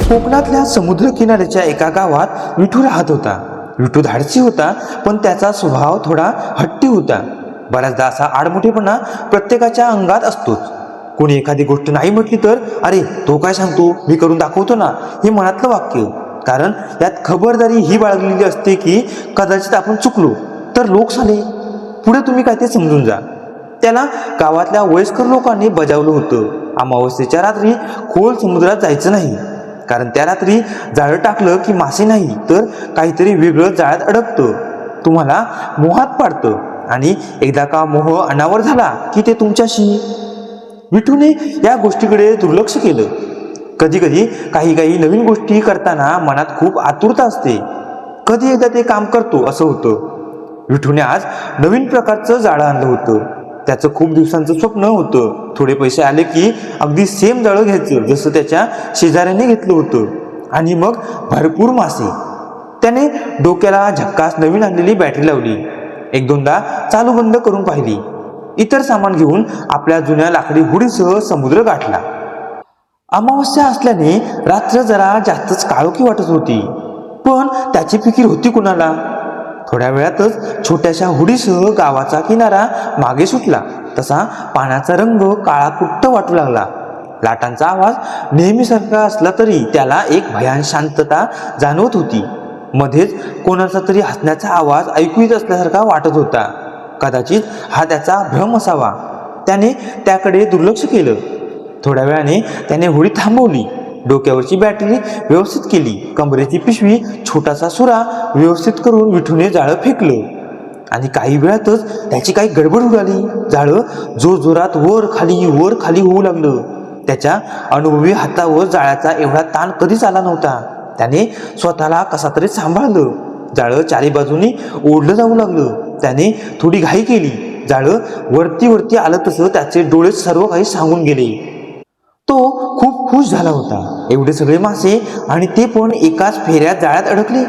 कोकणातल्या समुद्र किनाऱ्याच्या एका गावात विठू राहत होता. विठू धाडसी होता, पण त्याचा स्वभाव थोडा हट्टी होता. बऱ्याचदा असा आडमुठेपणा प्रत्येकाच्या अंगात असतोच. कोणी एखादी गोष्ट नाही म्हटली तर, अरे तो काय सांगतो, मी करून दाखवतो ना, हे मनातलं वाक्य. कारण यात खबरदारी ही बाळगलेली असते की कदाचित आपण चुकलो तर लोक साले पुढे तुम्ही काय ते समजून जा. त्याला गावातल्या वयस्कर लोकांनी बजावलं होतं, अमावस्येच्या रात्री खोल समुद्रात जायचं नाही. कारण त्या रात्री जाळं टाकलं की मासे नाही तर काहीतरी वेगळं जाळ्यात अडकतं, तुम्हाला मोहात पाडतं. आणि एकदा का मोह अनावर झाला की ते तुमच्याशी. विठूने या गोष्टीकडे दुर्लक्ष केलं. कधी कधी काही नवीन गोष्टी करताना मनात खूप आतुरता असते. कधी एकदा ते काम करतो असं होतं. विठूने आज नवीन प्रकारचं जाळं आणलं होतं. त्याचं खूप दिवसांचं स्वप्न होतं. थोडे पैसे आले की अगदी सेम जाळं घ्यायचं जसं त्याच्या शेजाऱ्याने घेतलं होतं, आणि मग भरपूर मासे. त्याने डोक्याला झक्कास नवीन आणलेली बॅटरी लावली. एक दोनदा चालू बंद करून पाहिली. इतर सामान घेऊन आपल्या जुन्या लाकडी होडीसह समुद्र गाठला. अमावस्या असल्याने रात्र जरा जास्तच काळोखी वाटत होती, पण त्याची फिकीर होती कुणाला. थोड्या वेळातच छोट्याशा होडीसह गावाचा किनारा मागे सुटला. तसा पाण्याचा रंग काळा कुट्ट वाटू लागला. लाटांचा आवाज नेहमीसारखा असला तरी त्याला एक भयान शांतता जाणवत होती. मध्येच कोणाचा तरी हसण्याचा आवाज ऐकू येत असल्यासारखा वाटत होता. कदाचित हा त्याचा भ्रम असावा. त्याने त्याकडे दुर्लक्ष केलं. थोड्या वेळाने त्याने होडी थांबवली. डोक्यावरची बॅटरी व्यवस्थित केली. कमरेची पिशवी, छोटासा सुरा व्यवस्थित करून विठूने जाळं फेकलं. आणि काही वेळातच त्याची काही गडबड उडाली. जाळं जोरजोरात वर खाली होऊ लागलं. त्याच्या अनुभवी हातावर जाळ्याचा एवढा ताण कधीच आला नव्हता. त्याने स्वतःला कसा तरी सांभाळलं. जाळं चारी बाजूनी ओढलं जाऊ लागलं. त्याने थोडी घाई केली. जाळं वरती आलं तसं त्याचे डोळे सर्व काही सांगून गेले. तो खूप खुश झाला होता. एवढे सगळे मासे, आणि ते पण एकाच फेऱ्यात जाळ्यात अडकले.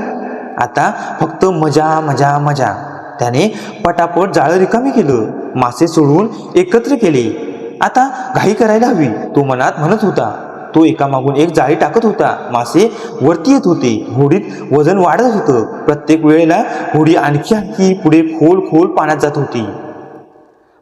आता फक्त मजा. त्याने पटापट जाळं रिकामी केलं. मासे सोडवून एकत्र केले. आता घाई करायला हवी, तो मनात म्हणत होता. तो एकामागून एक जाळी टाकत होता. मासे वरती येत होते. होडीत वजन वाढत होतं. प्रत्येक वेळेला होडी आणखी पुढे खोल पाण्यात जात होती.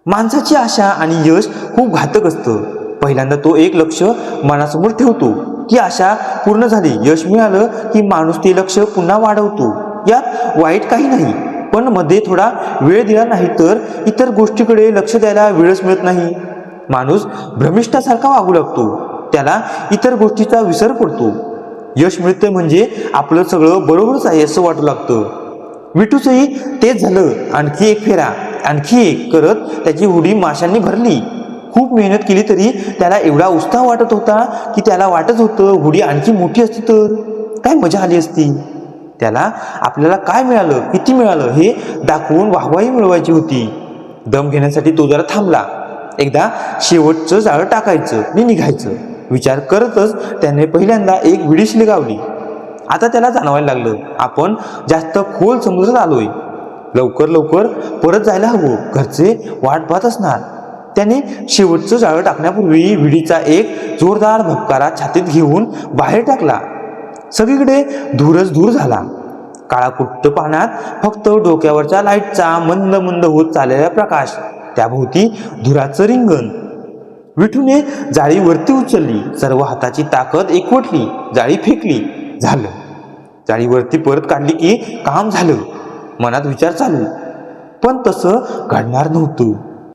माणसाची आशा आणि यश खूप घातक असतं. पहिल्यांदा तो एक लक्ष मनासमोर ठेवतो. ती आशा पूर्ण झाली, यश मिळालं की माणूस ते लक्ष पुन्हा वाढवतो. यात वाईट काही नाही, पण मध्ये थोडा वेळ दिला नाही तर इतर गोष्टीकडे लक्ष द्यायला वेळच मिळत नाही. माणूस भ्रमिष्ठासारखा वागू लागतो. त्याला इतर गोष्टीचा विसर पडतो. यश मिळतं म्हणजे आपलं सगळं बरोबरच आहे असं वाटू लागतं. विठूचंही तेच झालं. आणखी एक फेरा, आणखी एक करत त्याची होडी माशांनी भरली. खूप मेहनत केली तरी त्याला एवढा उत्साह वाटत होता की त्याला वाटत होतं होडी आणखी मोठी असती तर काय मजा आली असती. त्याला आपल्याला काय मिळालं, किती मिळालं हे दाखवून वाहवाही मिळवायची होती. दम घेण्यासाठी तो जरा थांबला. एकदा शेवटचं जाळं टाकायचं आणि निघायचं विचार करतच त्याने पहिल्यांदा एक विडीशली गावली. आता त्याला जाणवायला लागलं, आपण जास्त खोल समुद्रात आलोय. लवकर परत जायला हवं. घरचे वाट पाहत असणार. त्याने शेवटचं जाळं टाकण्यापूर्वी विडीचा एक जोरदार भपकारा छातीत घेऊन बाहेर टाकला. सगळीकडे धूर झाला. काळाकुट्ट पाण्यात फक्त डोक्यावरच्या लाईटचा मंद होत चाललेला प्रकाश, त्याभोवती धुराचं रिंगण. विठूने जाळी वरती उचलली. सर्व हाताची ताकद एकवटली. जाळी फेकली. झालं. जाळी वरती परत काढली की काम झालं. मनात विचार चालू, पण तसं घडणार नव्हतं.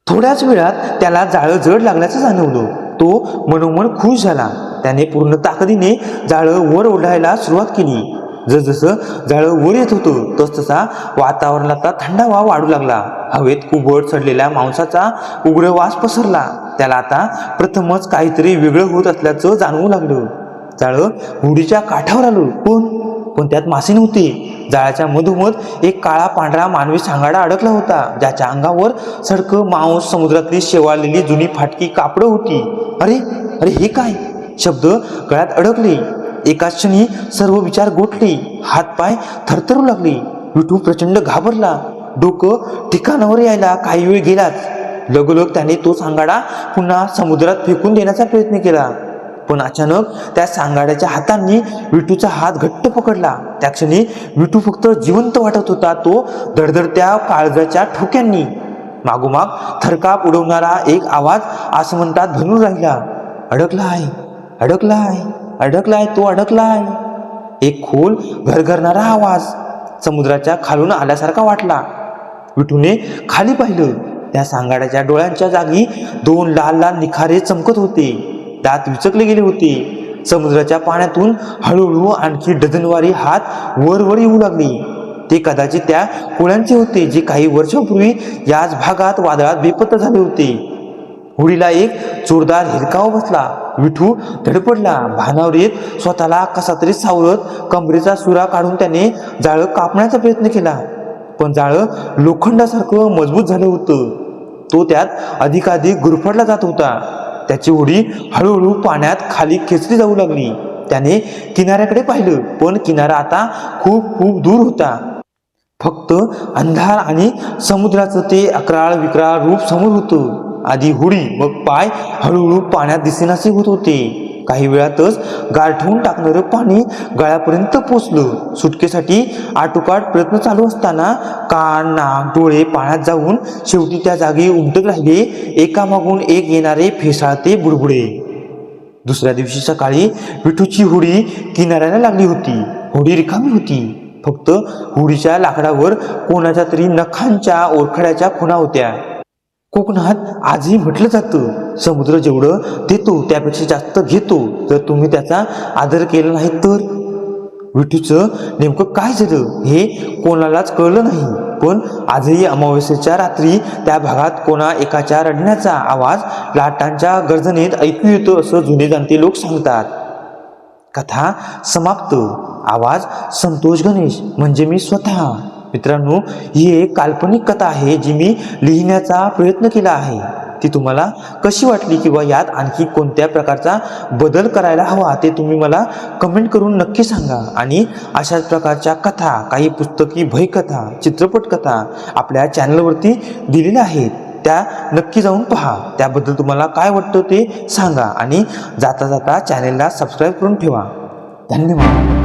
थोड्याच वेळात त्याला जाळं जड लागल्याचं जाणवलं. तो मनोमन खुश झाला. त्याने पूर्ण ताकदीने जाळं वर ओढायला सुरुवात केली. जसजसं जाळं वर येत होतं तसतसा वातावरणाचा थंडावा वाढू लागला. हवेत कुबट सडलेल्या मांसाचा उग्र वास पसरला. त्याला आता प्रथमच काहीतरी वेगळं होत असल्याचं जाणवू लागलं. जाळं होडीच्या काठावर आलं, पण त्यात मासे नव्हते. जाळ्याच्या मधोमध एक काळा पांढरा मानवी सांगाडा अडकला होता, ज्याच्या अंगावर सडकं मांस, समुद्रातली शेवाळलेली जुनी फाटकी कापडं होती. अरे हे काय? शब्द गळ्यात अडकले. एकाच क्षणी सर्व विचार गोठले. हातपाय थरथरू लागले. विठू प्रचंड घाबरला. डोकं ठिकाणावर यायला काही वेळ गेलाच. लगोलग त्याने तो सांगाडा पुन्हा समुद्रात फेकून देण्याचा प्रयत्न केला. पण अचानक त्या सांगाड्याच्या हातांनी विठूचा हात घट्ट पकडला. त्या क्षणी विठू फक्त जिवंत वाटत होता, तो धडधडत्या काळजाच्या ठोक्यांनी. मागोमाग थरकाप उडवणारा एक आवाज आसमंतात भरून राहिला. अडकलाय, अडकलाय, अडकलाय, तो अडकलाय. एक खोल घरघरणारा आवाज समुद्राच्या खालून आल्यासारखा वाटला. विठूने खाली पाहिलं. त्या सांगाड्याच्या डोळ्यांच्या जागी 2 लाल लाल निखारे चमकत होते. दात विचकले गेले होते. समुद्राच्या पाण्यातून हळूहळू आणखी डझनवारी हात वर वर येऊ लागले. ते कदाचित त्या कोळ्यांचे होते जे काही वर्षांपूर्वी याच भागात वादळात बेपत्ता झाले होते. होडीला एक जोरदार हिरकाव बसला. विठू धडपडला. भानावर येत स्वतःला कसा तरी सावरत कमरेचा सुरा काढून त्याने जाळं कापण्याचा प्रयत्न केला. पण जाळं लोखंडासारखं मजबूत झालं होतं. तो त्यात अधिकाधिक गुरफटला जात होता. त्याची होडी हळूहळू पाण्यात खाली खेचली जाऊ लागली. त्याने किनाऱ्याकडे पाहिलं, पण किनारा आता खूप खूप दूर होता. फक्त अंधार आणि समुद्राचं ते अकराळ विक्राळ रूप समोर होतं. आधी होडी, मग पाय हळूहळू पाण्यात दिसेनासे होत होते. काही वेळातच गारठवून टाकणारं पाणी गळ्यापर्यंत पोचलं. सुटकेसाठी आटोकाट प्रयत्न चालू असताना कान, नाक, डोळे पाण्यात जाऊन शेवटी त्या जागी उमटत राहिले. एकामागून एक येणारे फेसाळते बुडबुडे. दुसऱ्या दिवशी सकाळी विठूची होडी किनाऱ्याला लागली होती. होडी रिकामी होती. फक्त होडीच्या लाकडावर कोणाच्या तरी नखांच्या ओरखड्याच्या खुणा होत्या. कोकणात आजही म्हटलं जातं, समुद्र जेवढं देतो त्यापेक्षा जास्त घेतो जर तुम्ही त्याचा आदर केला नाही तर. विठूचं नेमकं काय झालं हे कोणालाच कळलं नाही. पण आजही अमावस्येच्या रात्री त्या भागात कोणा एकाच्या रडण्याचा आवाज लाटांच्या गर्जनेत ऐकू येतो असं जुने जाणते लोक सांगतात. कथा समाप्त. आवाज संतोष गणेश, म्हणजे मी स्वतः. मित्रांनो, ही एक काल्पनिक कथा आहे जी मी लिहिण्याचा प्रयत्न केला आहे. ती तुम्हाला कशी वाटली किंवा यात आणखी कोणत्या प्रकारचा बदल करायला हवा ते तुम्ही मला कमेंट करून नक्की सांगा. आणि अशाच प्रकारच्या कथा, काही पुस्तकी भयकथा, चित्रपट कथा आपल्या चॅनलवरती दिलेल्या आहेत, त्या नक्की जाऊन पहा. त्याबद्दल तुम्हाला काय वाटतं ते सांगा आणि जाता जाता चॅनलला सबस्क्राईब करून ठेवा. धन्यवाद.